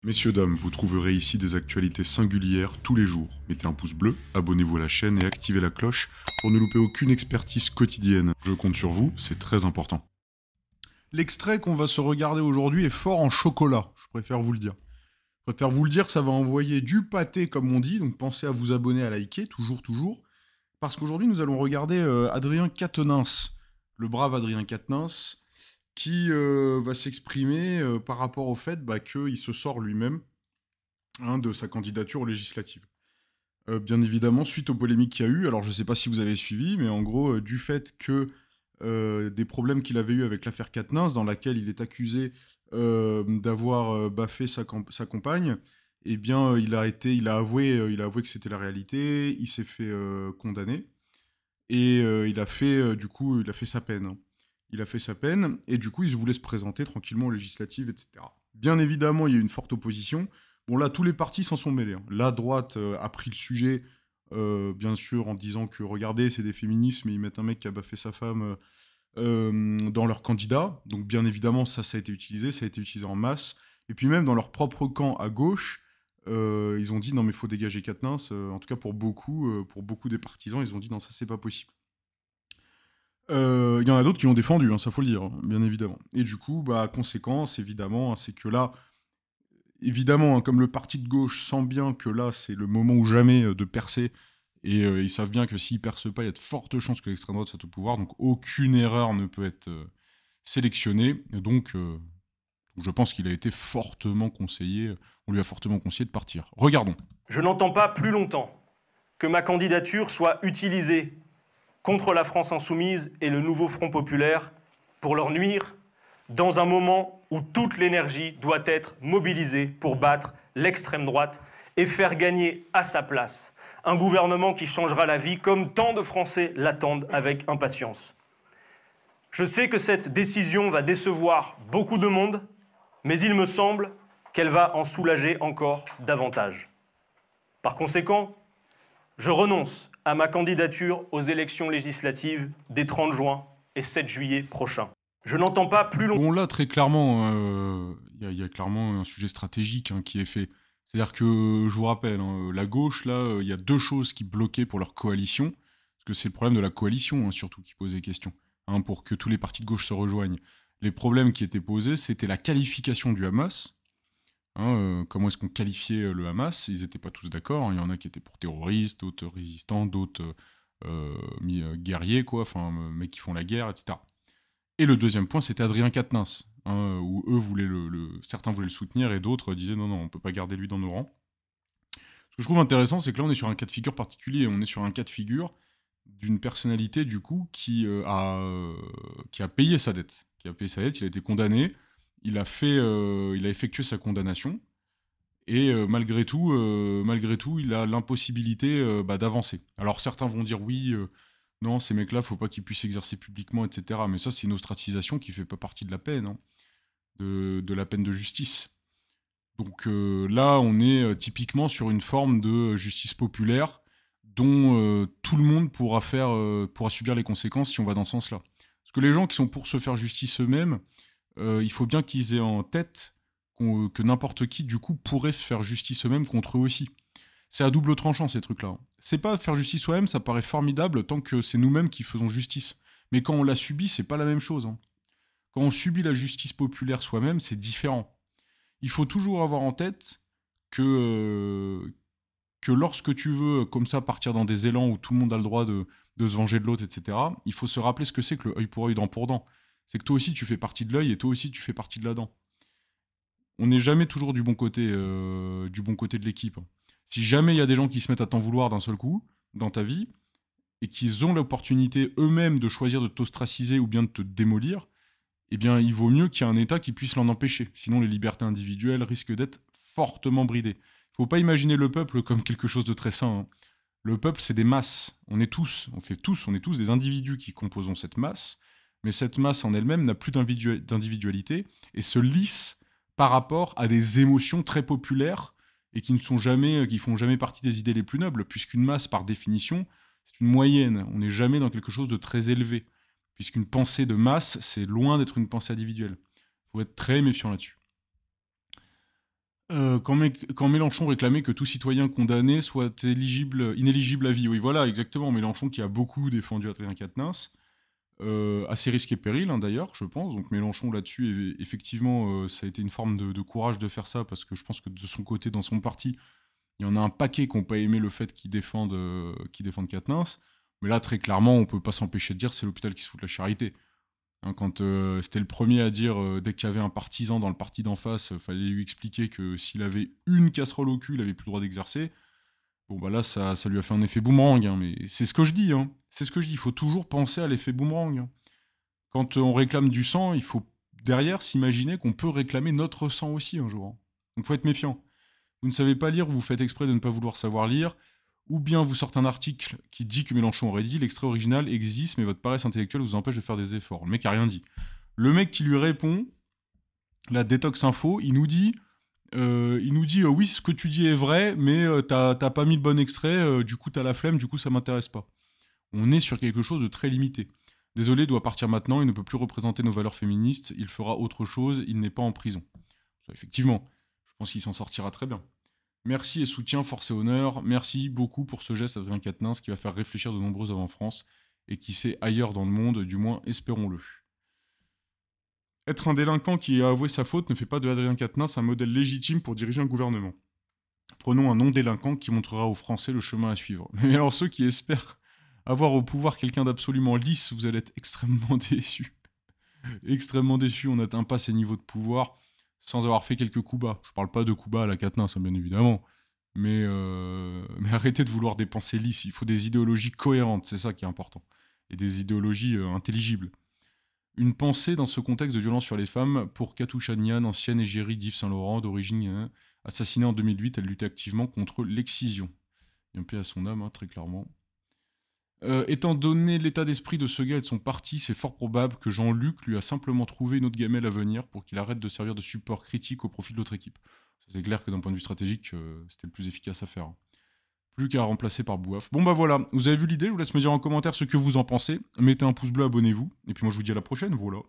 Messieurs, dames, vous trouverez ici des actualités singulières tous les jours. Mettez un pouce bleu, abonnez-vous à la chaîne et activez la cloche pour ne louper aucune expertise quotidienne. Je compte sur vous, c'est très important. L'extrait qu'on va se regarder aujourd'hui est fort en chocolat, je préfère vous le dire. Je préfère vous le dire, ça va envoyer du pâté comme on dit, donc pensez à vous abonner, à liker, toujours, parce qu'aujourd'hui nous allons regarder Adrien Quatennens, le brave Adrien Quatennens, qui va s'exprimer par rapport au fait qu'il se sort lui-même de sa candidature aux législatives. Bien évidemment, suite aux polémiques qu'il y a eu, alors je ne sais pas si vous avez suivi, mais en gros, du fait que des problèmes qu'il avait eu avec l'affaire Quatennens, dans laquelle il est accusé d'avoir baffé sa compagne, eh bien, il a avoué que c'était la réalité, il s'est fait condamner, et il a fait sa peine, hein. Il a fait sa peine, et du coup, il voulait se présenter tranquillement aux législatives, etc. Bien évidemment, il y a eu une forte opposition. Bon, là, tous les partis s'en sont mêlés, hein. La droite a pris le sujet, bien sûr, en disant que, regardez, c'est des féminismes, et ils mettent un mec qui a baffé sa femme dans leur candidat. Donc, bien évidemment, ça a été utilisé en masse. Et puis même, dans leur propre camp à gauche, ils ont dit, non, mais il faut dégager Quatennens. En tout cas, pour beaucoup des partisans, ils ont dit, non, ça, c'est pas possible. Il y en a d'autres qui l'ont défendu, hein, ça faut le dire, hein, bien évidemment. Et du coup, conséquence, évidemment, hein, c'est que là, évidemment, hein, comme le parti de gauche sent bien que là, c'est le moment ou jamais de percer, et ils savent bien que s'ils percent pas, il y a de fortes chances que l'extrême droite soit au pouvoir, donc aucune erreur ne peut être sélectionnée. Et donc, je pense qu'il a été fortement conseillé, on lui a fortement conseillé de partir. Regardons. Je n'entends pas plus longtemps que ma candidature soit utilisée contre la France insoumise et le nouveau Front populaire pour leur nuire dans un moment où toute l'énergie doit être mobilisée pour battre l'extrême droite et faire gagner à sa place un gouvernement qui changera la vie comme tant de Français l'attendent avec impatience. Je sais que cette décision va décevoir beaucoup de monde, mais il me semble qu'elle va en soulager encore davantage. Par conséquent, je renonce à ma candidature aux élections législatives des 30 juin et 7 juillet prochains. Je n'entends pas plus longtemps. Bon, là, très clairement, il y a clairement un sujet stratégique qui est fait. C'est-à-dire que, je vous rappelle, hein, la gauche, là, il y a deux choses qui bloquaient pour leur coalition, parce que c'est le problème de la coalition, hein, surtout, qui posait question, hein, pour que tous les partis de gauche se rejoignent. Les problèmes qui étaient posés, c'était la qualification du Hamas. Hein, comment est-ce qu'on qualifiait le Hamas? Ils n'étaient pas tous d'accord, hein. Il y en a qui étaient pour terroristes, d'autres résistants, d'autres guerriers, quoi, enfin, mecs qui font la guerre, etc. Et le deuxième point, c'était Adrien Quatennens, hein, où eux voulaient certains voulaient le soutenir et d'autres disaient non, non, on peut pas garder lui dans nos rangs. Ce que je trouve intéressant, c'est que là, on est sur un cas de figure particulier. On est sur un cas de figure d'une personnalité, du coup, qui a payé sa dette. Qui a payé sa dette, il a été condamné, il a effectué sa condamnation, et malgré tout, il a l'impossibilité d'avancer. Alors certains vont dire oui, non, ces mecs-là, faut pas qu'ils puissent exercer publiquement, etc. Mais ça, c'est une ostracisation qui fait pas partie de la peine, hein, de la peine de justice. Donc là, on est typiquement sur une forme de justice populaire dont tout le monde pourra subir les conséquences si on va dans ce sens-là. Parce que les gens qui sont pour se faire justice eux-mêmes, il faut bien qu'ils aient en tête que n'importe qui, du coup, pourrait se faire justice eux-mêmes contre eux aussi. C'est à double tranchant, ces trucs-là, hein. C'est pas faire justice soi-même, ça paraît formidable tant que c'est nous-mêmes qui faisons justice. Mais quand on la subit, c'est pas la même chose, hein. Quand on subit la justice populaire soi-même, c'est différent. Il faut toujours avoir en tête que lorsque tu veux, comme ça, partir dans des élans où tout le monde a le droit de se venger de l'autre, etc., il faut se rappeler ce que c'est que le œil pour œil, dent pour dent. C'est que toi aussi, tu fais partie de l'œil et toi aussi, tu fais partie de la dent. On n'est jamais toujours du bon côté de l'équipe. Si jamais il y a des gens qui se mettent à t'en vouloir d'un seul coup, dans ta vie, et qu'ils ont l'opportunité eux-mêmes de choisir de t'ostraciser ou bien de te démolir, eh bien, il vaut mieux qu'il y ait un État qui puisse l'en empêcher. Sinon, les libertés individuelles risquent d'être fortement bridées. Il ne faut pas imaginer le peuple comme quelque chose de très sain, hein. Le peuple, c'est des masses. On est tous des individus qui composons cette masse, mais cette masse en elle-même n'a plus d'individualité et se lisse par rapport à des émotions très populaires et qui font jamais partie des idées les plus nobles, puisqu'une masse, par définition, c'est une moyenne. On n'est jamais dans quelque chose de très élevé, puisqu'une pensée de masse, c'est loin d'être une pensée individuelle. Il faut être très méfiant là-dessus. Quand Mélenchon réclamait que tout citoyen condamné soit inéligible à vie. Oui, voilà, exactement. Mélenchon qui a beaucoup défendu Adrien Quatennens, à ses risques et périls, hein, d'ailleurs, je pense. Donc Mélenchon, là-dessus, effectivement, ça a été une forme de courage de faire ça, parce que je pense que de son côté, dans son parti, il y en a un paquet qui n'ont pas aimé le fait qu'ils défendent Quatennens. Mais là, très clairement, on peut pas s'empêcher de dire c'est l'hôpital qui se fout de la charité. Hein, quand c'était le premier à dire, dès qu'il y avait un partisan dans le parti d'en face, fallait lui expliquer que s'il avait une casserole au cul, il avait plus le droit d'exercer. Bon, bah là, ça lui a fait un effet boomerang, hein, mais c'est ce que je dis, hein. C'est ce que je dis, il faut toujours penser à l'effet boomerang, hein. Quand on réclame du sang, il faut derrière s'imaginer qu'on peut réclamer notre sang aussi un jour, hein. Donc faut être méfiant. Vous ne savez pas lire, vous faites exprès de ne pas vouloir savoir lire, ou bien vous sortez un article qui dit que Mélenchon aurait dit, l'extrait original existe, mais votre paresse intellectuelle vous empêche de faire des efforts. Le mec a rien dit. Le mec qui lui répond, la Détox Info, il nous dit oui, ce que tu dis est vrai, mais t'as pas mis le bon extrait, du coup t'as la flemme, du coup ça m'intéresse pas. On est sur quelque chose de très limité. Désolé, doit partir maintenant, il ne peut plus représenter nos valeurs féministes, il fera autre chose, il n'est pas en prison. Ça, effectivement, je pense qu'il s'en sortira très bien. Merci et soutien, force et honneur. Merci beaucoup pour ce geste, Adrien Quatennens, qui va faire réfléchir de nombreux hommes en France, et qui sait ailleurs dans le monde, du moins espérons-le. Être un délinquant qui a avoué sa faute ne fait pas de Adrien Quatennens un modèle légitime pour diriger un gouvernement. Prenons un non-délinquant qui montrera aux Français le chemin à suivre. Mais alors ceux qui espèrent avoir au pouvoir quelqu'un d'absolument lisse, vous allez être extrêmement déçus. Extrêmement déçus, on n'atteint pas ces niveaux de pouvoir sans avoir fait quelques coups bas. Je parle pas de coups bas à la Quatennens, hein, bien évidemment. Mais arrêtez de vouloir des pensées lisses. Il faut des idéologies cohérentes, c'est ça qui est important. Et des idéologies intelligibles. Une pensée dans ce contexte de violence sur les femmes pour Katou Chagnan, ancienne égérie d'Yves Saint-Laurent, d'origine assassinée en 2008. Elle luttait activement contre l'excision. Il y a un paix à son âme, hein, très clairement. Étant donné l'état d'esprit de ce gars et de son parti, c'est fort probable que Jean-Luc lui a simplement trouvé une autre gamelle à venir pour qu'il arrête de servir de support critique au profit de l'autre équipe. C'est clair que d'un point de vue stratégique, c'était le plus efficace à faire, hein. Plus qu'à remplacer par Bouaf. Bon bah voilà, vous avez vu l'idée, je vous laisse me dire en commentaire ce que vous en pensez. Mettez un pouce bleu, abonnez-vous, et puis moi je vous dis à la prochaine, voilà.